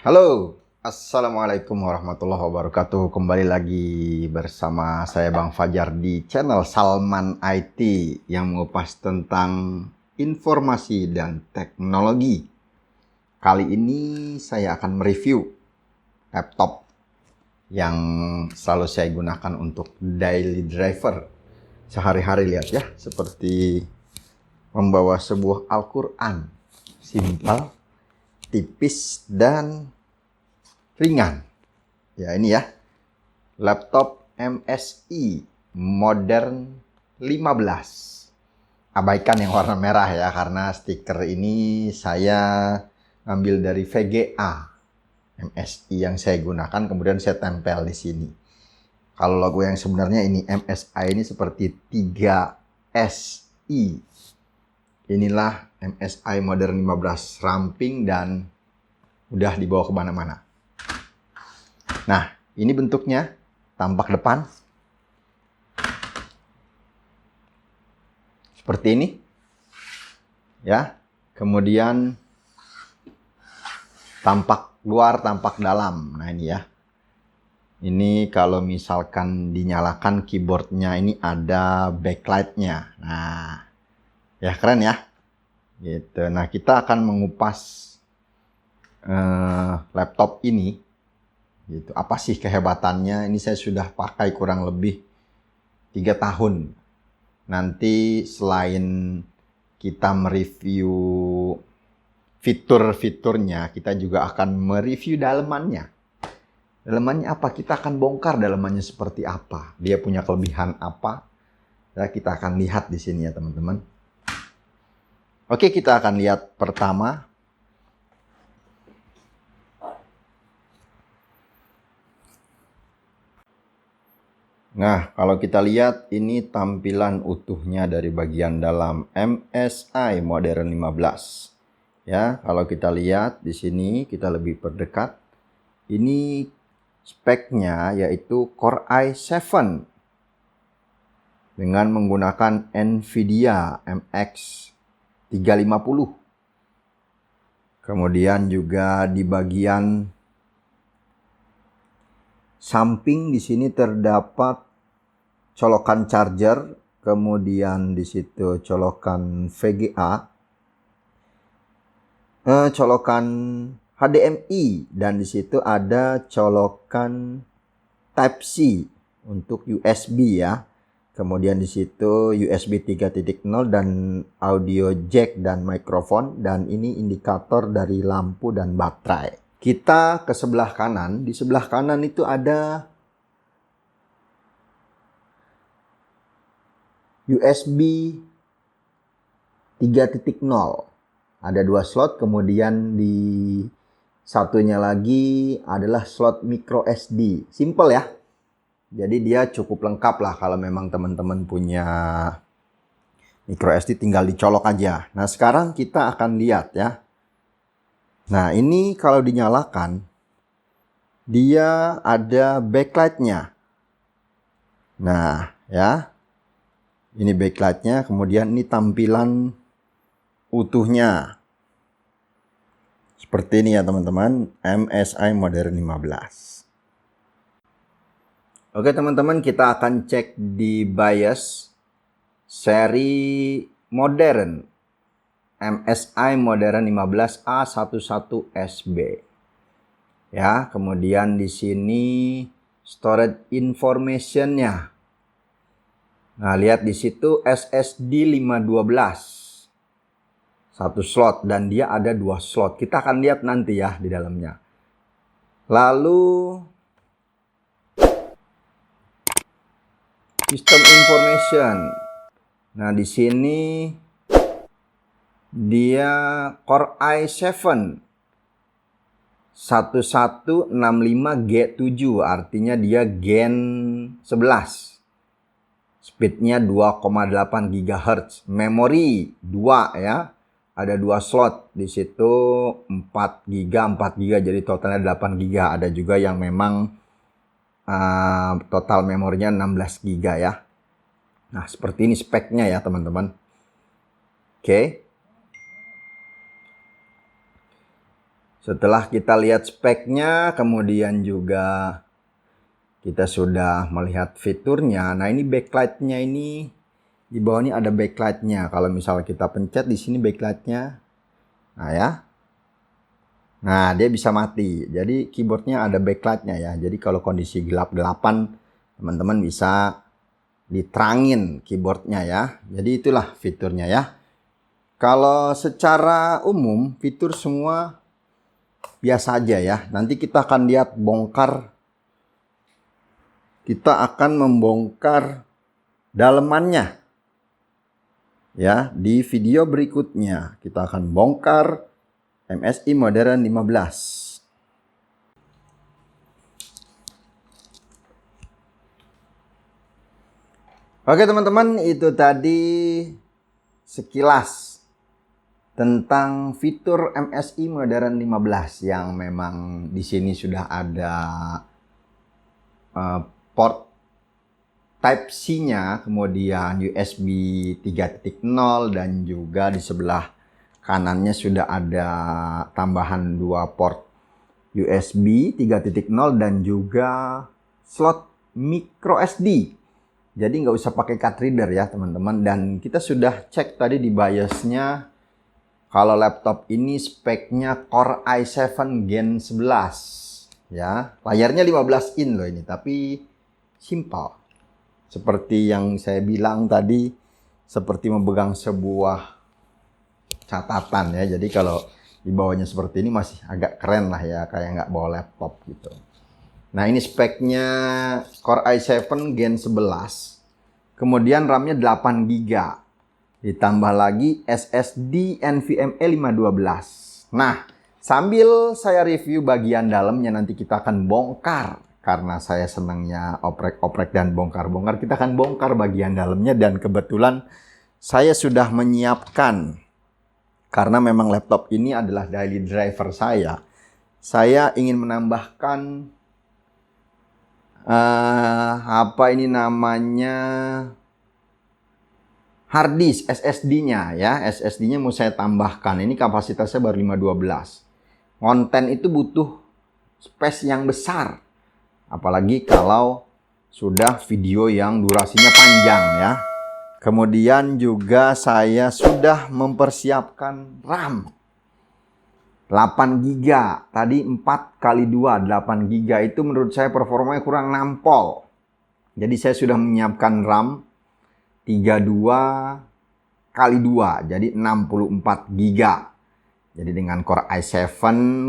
Halo, Assalamualaikum warahmatullahi wabarakatuh. Kembali lagi bersama saya Bang Fajar di channel Salman IT yang mengupas tentang informasi dan teknologi. Kali ini saya akan mereview laptop yang selalu saya gunakan untuk daily driver. Sehari-hari lihat ya, seperti membawa sebuah Al-Quran. Simpel, tipis, dan ringan. Ya ini ya, laptop MSI Modern 15. Abaikan yang warna merah ya, karena stiker ini saya ambil dari VGA MSI yang saya gunakan, kemudian saya tempel di sini. Kalau logo yang sebenarnya ini MSI ini seperti 3SI. Inilah MSI Modern 15, ramping dan udah dibawa kemana-mana. Nah, ini bentuknya, tampak depan seperti ini ya. Kemudian tampak luar, tampak dalam. Nah ini ya, ini kalau misalkan dinyalakan keyboardnya ini ada backlightnya. Nah ya, keren ya gitu. Nah kita akan mengupas laptop ini gitu. Apa sih kehebatannya? Ini saya sudah pakai kurang lebih 3 tahun. Nanti selain kita mereview fitur-fiturnya, kita juga akan mereview dalemannya. Dalemannya apa? Kita akan bongkar dalemannya seperti apa. Dia punya kelebihan apa? Ya, kita akan lihat di sini ya teman-teman. Oke, kita akan lihat pertama. Nah, kalau kita lihat ini tampilan utuhnya dari bagian dalam MSI Modern 15. Ya, kalau kita lihat di sini kita lebih perdekat. Ini speknya yaitu Core i7 dengan menggunakan Nvidia MX 350. Kemudian juga di bagian samping di sini terdapat colokan charger, kemudian di situ colokan VGA, colokan HDMI, dan di situ ada colokan Type-C untuk USB ya. Kemudian di situ USB 3.0 dan audio jack dan mikrofon, dan ini indikator dari lampu dan baterai. Kita ke sebelah kanan. Di sebelah kanan itu ada USB 3.0. Ada 2 slot, kemudian di satunya lagi adalah slot micro SD. Simple ya. Jadi dia cukup lengkap lah kalau memang teman-teman punya micro SD, tinggal dicolok aja. Nah, sekarang kita akan lihat ya. Nah, ini kalau dinyalakan, dia ada backlightnya. Nah, ya. Ini backlightnya, kemudian ini tampilan utuhnya. Seperti ini ya teman-teman, MSI Modern 15. Oke teman-teman, kita akan cek di BIOS seri modern MSI Modern 15 A11SB. Ya, kemudian di sini storage information-nya. Nah, lihat di situ SSD 512. 1 slot, dan dia ada 2 slot. Kita akan lihat nanti ya di dalamnya. Lalu System Information. Nah, di sini dia Core i7 1165G7, artinya dia Gen 11. Speednya 2,8 GHz. Memori 2 ya. Ada 2 slot di situ, 4 GB, 4 GB, jadi totalnya 8 GB. Ada juga yang memang total memorinya 16 GB ya. Nah, seperti ini speknya ya teman-teman. Oke. Setelah kita lihat speknya, kemudian juga kita sudah melihat fiturnya. Nah, ini backlightnya ini di bawah ini ada backlightnya. Kalau misalnya kita pencet di sini backlightnya, nah ya, nah dia bisa mati. Jadi keyboardnya ada backlightnya ya. Jadi kalau kondisi gelap-gelapan, teman-teman bisa diterangin keyboardnya ya. Jadi itulah fiturnya ya. Kalau secara umum fitur semua biasa aja ya. Nanti kita akan lihat bongkar. Kita akan membongkar dalemannya. Ya, di video berikutnya kita akan bongkar MSI Modern 15. Oke teman-teman, itu tadi sekilas tentang fitur MSI Modern 15 yang memang di sini sudah ada port Type-C-nya, kemudian USB 3.0 dan juga di sebelah kanannya sudah ada tambahan 2 port USB 3.0 dan juga slot micro SD. Jadi nggak usah pakai card reader ya teman-teman. Dan kita sudah cek tadi di BIOS-nya. Kalau laptop ini speknya Core i7 Gen 11 ya. Layarnya 15 in loh ini, tapi simple. Seperti yang saya bilang tadi, seperti memegang sebuah catatan ya. Jadi kalau di bawahnya seperti ini masih agak keren lah ya, kayak nggak bawa laptop gitu. Nah, ini speknya Core i7 Gen 11. Kemudian RAM-nya 8 GB. Ditambah lagi SSD NVMe 512. Nah, sambil saya review bagian dalamnya, nanti kita akan bongkar. Karena saya senangnya oprek-oprek dan bongkar-bongkar, kita akan bongkar bagian dalamnya. Dan kebetulan saya sudah menyiapkan, karena memang laptop ini adalah daily driver saya. Saya ingin menambahkan apa ini namanya, hard disk SSD-nya ya. SSD-nya mau saya tambahkan. Ini kapasitasnya baru 512. Konten itu butuh space yang besar. Apalagi kalau sudah video yang durasinya panjang ya. Kemudian juga saya sudah mempersiapkan RAM 8 GB. Tadi 4 kali 2 8 GB itu menurut saya performanya kurang nampol. Jadi saya sudah menyiapkan RAM 32 kali 2, jadi 64 GB. Jadi dengan Core i7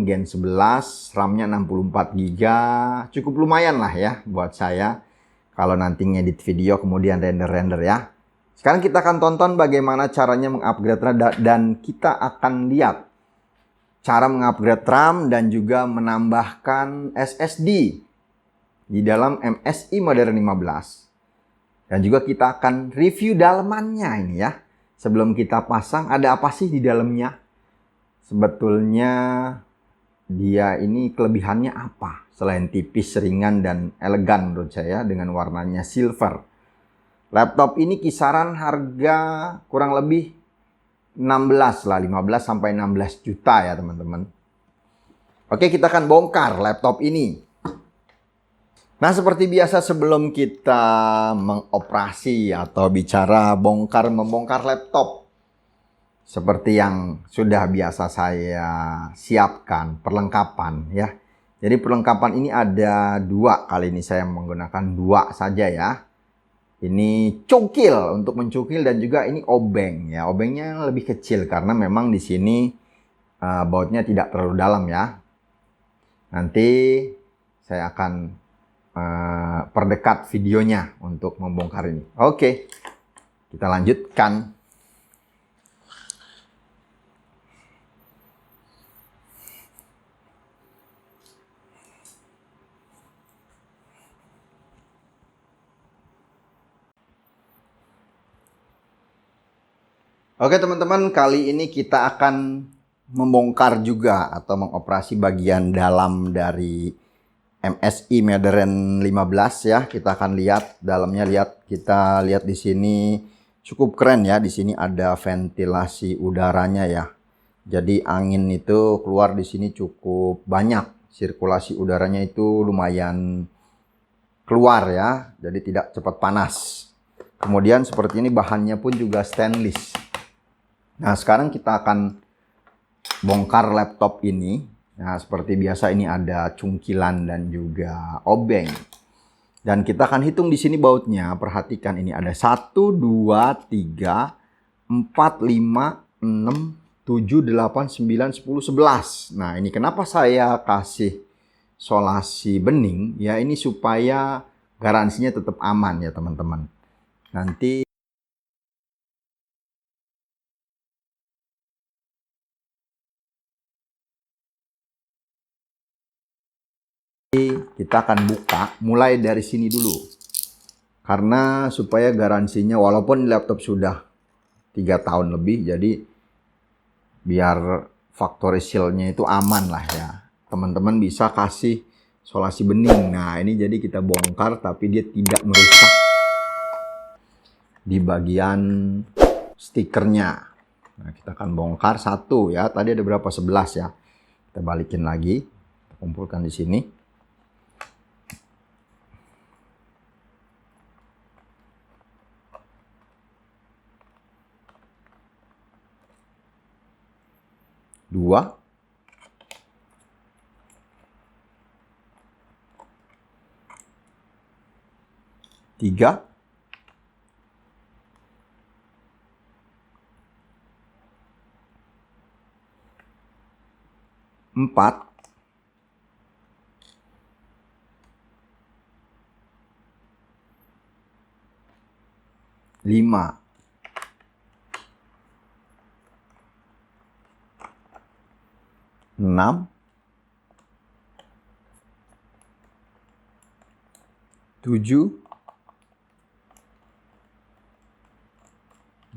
Gen 11, RAM-nya 64 GB, cukup lumayan lah ya buat saya. Kalau nanti ngedit video kemudian render-render ya. Sekarang kita akan tonton bagaimana caranya mengupgrade RAM dan kita akan lihat cara mengupgrade RAM dan juga menambahkan SSD di dalam MSI Modern 15. Dan juga kita akan review dalemannya ini ya. Sebelum kita pasang, ada apa sih di dalamnya? Sebetulnya dia ini kelebihannya apa? Selain tipis, ringan, dan elegan menurut saya dengan warnanya silver. Laptop ini kisaran harga kurang lebih 16 lah, 15 sampai 16 juta ya teman-teman. Oke, kita akan bongkar laptop ini. Nah, seperti biasa sebelum kita mengoperasi atau bicara membongkar laptop, seperti yang sudah biasa saya siapkan, perlengkapan ya. Jadi perlengkapan ini ada 2, kali ini saya menggunakan 2 saja ya. Ini cungkil untuk mencungkil dan juga ini obeng ya. Obengnya lebih kecil karena memang di sini bautnya tidak terlalu dalam ya. Nanti saya akan perdekat videonya untuk membongkar ini. Oke, kita lanjutkan. Oke teman-teman, kali ini kita akan membongkar juga atau mengoperasi bagian dalam dari MSI Modern 15 ya. Kita akan lihat dalamnya, kita lihat di sini cukup keren ya. Di sini ada ventilasi udaranya ya. Jadi angin itu keluar di sini cukup banyak. Sirkulasi udaranya itu lumayan keluar ya. Jadi tidak cepat panas. Kemudian seperti ini bahannya pun juga stainless. Nah, sekarang kita akan bongkar laptop ini. Nah, seperti biasa ini ada cungkilan dan juga obeng. Dan kita akan hitung di sini bautnya. Perhatikan ini ada 1, 2, 3, 4, 5, 6, 7, 8, 9, 10, 11. Nah, ini kenapa saya kasih solasi bening? Ya, ini supaya garansinya tetap aman ya teman-teman. Nanti kita akan buka mulai dari sini dulu. Karena supaya garansinya walaupun laptop sudah 3 tahun lebih, jadi biar factory seal-nya itu aman lah ya. Teman-teman bisa kasih solasi bening. Nah, ini jadi kita bongkar tapi dia tidak merusak di bagian stikernya. Nah, kita akan bongkar satu ya. Tadi ada berapa? 11 ya. Kita balikin lagi. Kita kumpulkan di sini. Dua. Tiga. Empat. Lima. Enam. Tujuh.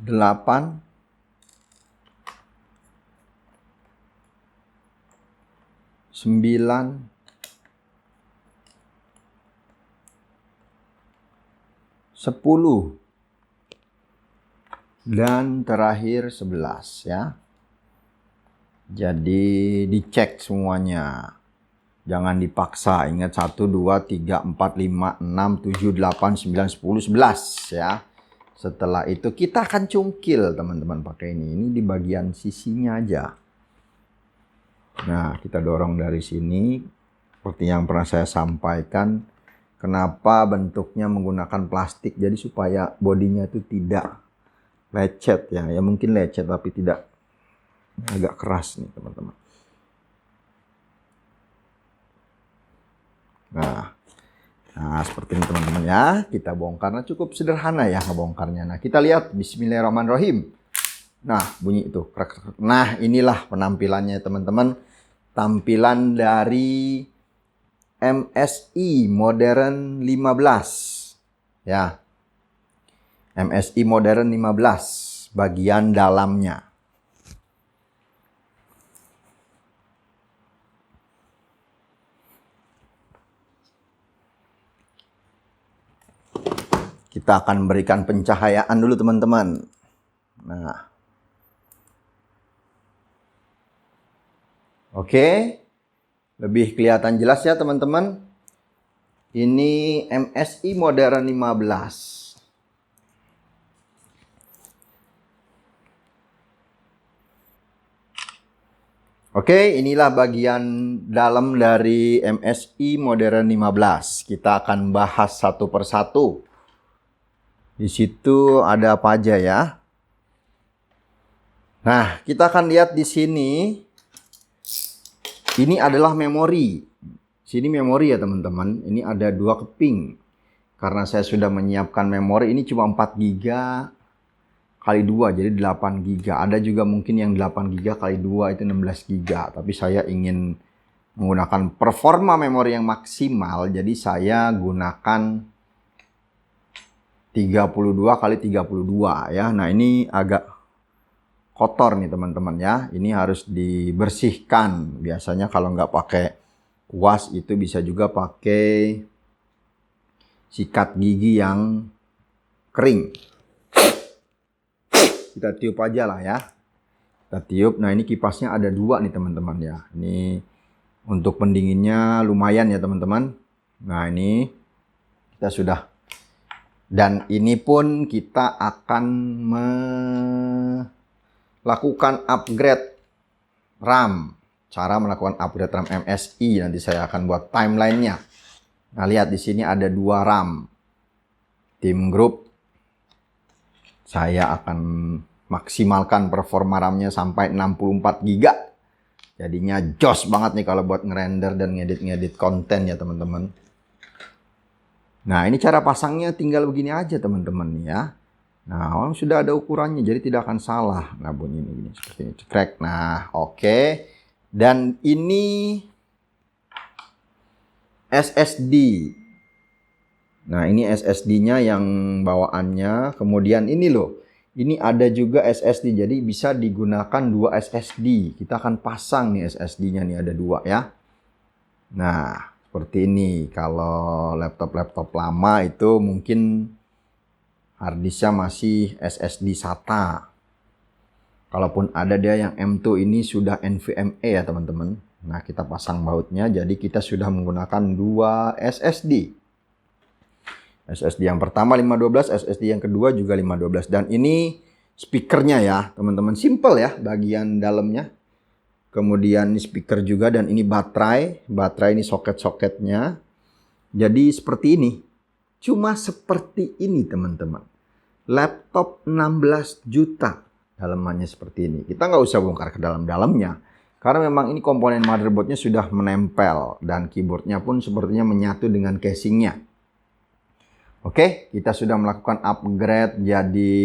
8, 9, 10, dan terakhir 11 ya. Jadi dicek semuanya. Jangan dipaksa. Ingat 1, 2, 3, 4, 5, 6, 7, 8, 9, 10, 11 ya. Setelah itu kita akan cungkil teman-teman pakai ini. Ini di bagian sisinya aja. Nah, kita dorong dari sini. Seperti yang pernah saya sampaikan. Kenapa bentuknya menggunakan plastik. Jadi supaya bodinya itu tidak lecet ya. Ya mungkin lecet tapi tidak agak keras nih teman-teman. Nah, seperti ini teman-teman ya. Kita bongkar. Nah, cukup sederhana ya ngebongkarnya. Nah, kita lihat. Bismillahirrahmanirrahim. Nah, bunyi itu. Nah, inilah penampilannya teman-teman. Tampilan dari MSI Modern 15. Ya. MSI Modern 15. Bagian dalamnya. Kita akan berikan pencahayaan dulu teman-teman. Nah. Oke. Lebih kelihatan jelas ya teman-teman. Ini MSI Modern 15. Oke, inilah bagian dalam dari MSI Modern 15. Kita akan bahas satu persatu. Di situ ada apa aja ya? Nah, kita akan lihat di sini. Ini adalah memori. Sini memori ya teman-teman. Ini ada 2 keping. Karena saya sudah menyiapkan memori. Ini cuma 4 GB kali 2. Jadi 8 GB. Ada juga mungkin yang 8 GB kali 2 itu 16 GB. Tapi saya ingin menggunakan performa memori yang maksimal. Jadi saya gunakan 32 kali 32 ya. Nah, ini agak kotor nih teman-teman ya. Ini harus dibersihkan. Biasanya kalau nggak pakai kuas itu bisa juga pakai sikat gigi yang kering. Kita tiup aja lah ya. Kita kita tiup. Nah, ini kipasnya ada 2 nih teman-teman ya. Ini untuk pendinginnya lumayan ya teman-teman. Nah, ini kita sudah. Dan ini pun kita akan melakukan upgrade RAM. Cara melakukan upgrade RAM MSI nanti saya akan buat timelinenya. Nah, lihat di sini ada 2 RAM. Tim group. Saya akan maksimalkan performa RAM-nya sampai 64 GB. Jadinya jos banget nih kalau buat ngerender dan ngedit-ngedit konten ya teman-teman. Nah, ini cara pasangnya tinggal begini aja teman-teman ya. Nah, sudah ada ukurannya jadi tidak akan salah. Nah, bunyi ini seperti ini, cekrek. Nah, oke. Dan ini SSD. Nah, ini SSD-nya yang bawaannya. Kemudian ini loh. Ini ada juga SSD. Jadi bisa digunakan 2 SSD. Kita akan pasang nih SSD-nya nih ada 2 ya. Nah, seperti ini. Kalau laptop-laptop lama itu mungkin harddisknya masih SSD SATA. Kalaupun ada dia yang M2 ini sudah NVMe ya teman-teman. Nah, kita pasang bautnya. Jadi kita sudah menggunakan 2 SSD. SSD yang pertama 512, SSD yang kedua juga 512. Dan ini speakernya ya teman-teman. Simple ya bagian dalamnya. Kemudian ini speaker juga dan ini baterai. Baterai ini soket-soketnya. Jadi seperti ini. Cuma seperti ini teman-teman. Laptop 16 juta. Dalamannya seperti ini. Kita nggak usah bongkar ke dalam-dalamnya. Karena memang ini komponen motherboardnya sudah menempel. Dan keyboardnya pun sepertinya menyatu dengan casingnya. Oke, kita sudah melakukan upgrade jadi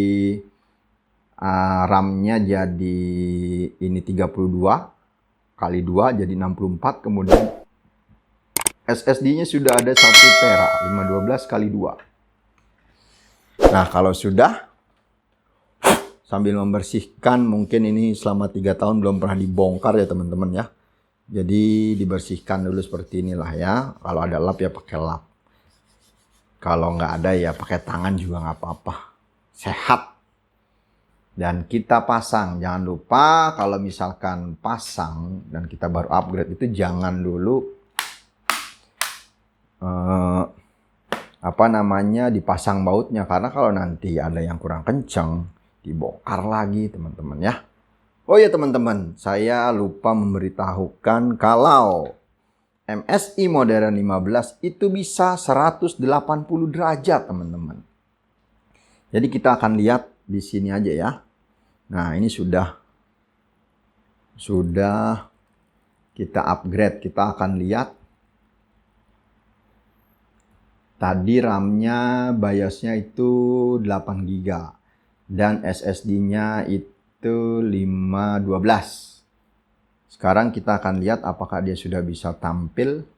RAM-nya jadi ini 32 kali 2 jadi 64. Kemudian SSD-nya sudah ada 1 tera 512 kali 2. Nah, kalau sudah sambil membersihkan, mungkin ini selama 3 tahun belum pernah dibongkar ya teman-teman ya. Jadi dibersihkan dulu seperti inilah ya. Kalau ada lap ya pakai lap. Kalau nggak ada ya pakai tangan juga nggak apa-apa. Sehat. Dan kita pasang. Jangan lupa kalau misalkan pasang dan kita baru upgrade itu jangan dulu dipasang bautnya. Karena kalau nanti ada yang kurang kencang dibongkar lagi teman-teman ya. Oh ya teman-teman, saya lupa memberitahukan kalau MSI Modern 15 itu bisa 180 derajat, teman-teman. Jadi kita akan lihat di sini aja ya. Nah, ini sudah kita upgrade. Kita akan lihat. Tadi RAM-nya BIOS-nya itu 8 GB dan SSD-nya itu 512. Sekarang kita akan lihat apakah dia sudah bisa tampil.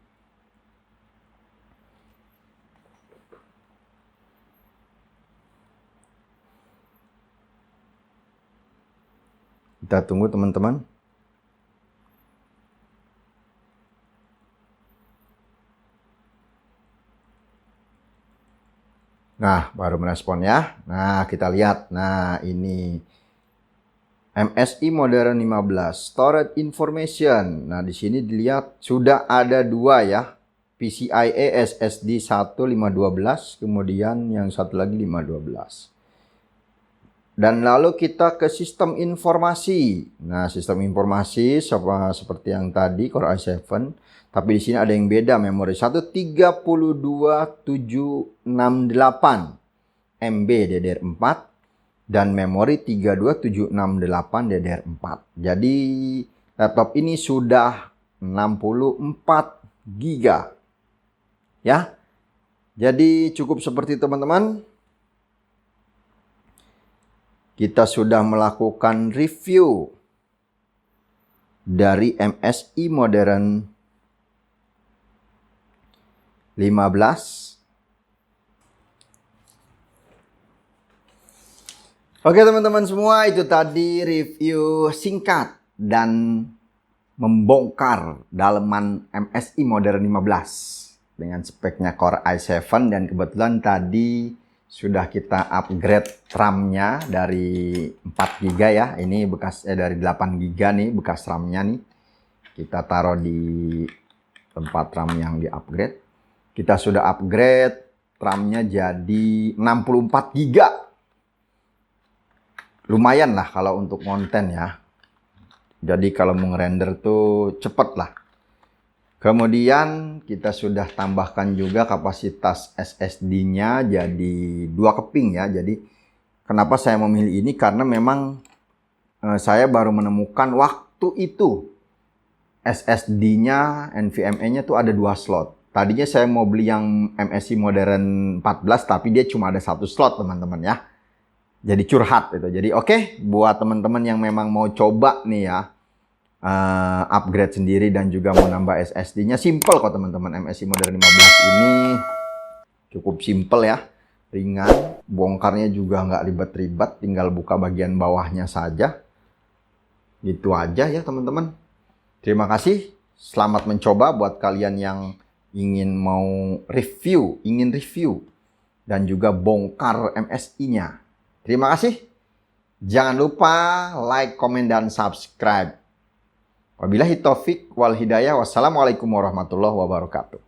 Kita tunggu teman-teman. Nah, baru merespon ya. Nah, kita lihat. Nah, ini MSI Modern 15 Storage Information. Nah, di sini dilihat sudah ada 2 ya. PCIe SSD 1 512, kemudian yang satu lagi 512. Dan lalu kita ke sistem informasi. Nah, sistem informasi seperti yang tadi Core i7, tapi di sini ada yang beda. Memori 1 32768 MB DDR4. Dan memori 32768 DDR4. Jadi laptop ini sudah 64 GB. Ya. Jadi cukup seperti teman-teman. Kita sudah melakukan review dari MSI Modern 15. Oke teman-teman semua, itu tadi review singkat dan membongkar daleman MSI Modern 15 dengan speknya Core i7, dan kebetulan tadi sudah kita upgrade RAM-nya dari 4 GB ya. Ini bekas dari 8 GB nih bekas RAM-nya nih. Kita taruh di tempat RAM yang di-upgrade. Kita sudah upgrade RAM-nya jadi 64 GB. Lumayan lah kalau untuk konten ya. Jadi kalau mau ngerender tuh cepet lah. Kemudian kita sudah tambahkan juga kapasitas SSD-nya jadi 2 keping ya. Jadi kenapa saya memilih ini? Karena memang saya baru menemukan waktu itu SSD-nya, NVMe-nya tuh ada 2 slot. Tadinya saya mau beli yang MSI Modern 14 tapi dia cuma ada 1 slot teman-teman ya. Jadi curhat itu. Jadi oke, buat teman-teman yang memang mau coba nih ya, upgrade sendiri dan juga mau nambah SSD-nya, simple kok teman-teman. MSI Modern 15 ini cukup simple ya, ringan, bongkarnya juga nggak ribet-ribet, tinggal buka bagian bawahnya saja. Gitu aja ya teman-teman. Terima kasih, selamat mencoba buat kalian yang ingin review dan juga bongkar MSI-nya. Terima kasih. Jangan lupa like, komen, dan subscribe. Wabillahi taufik wal hidayah. Wassalamualaikum warahmatullahi wabarakatuh.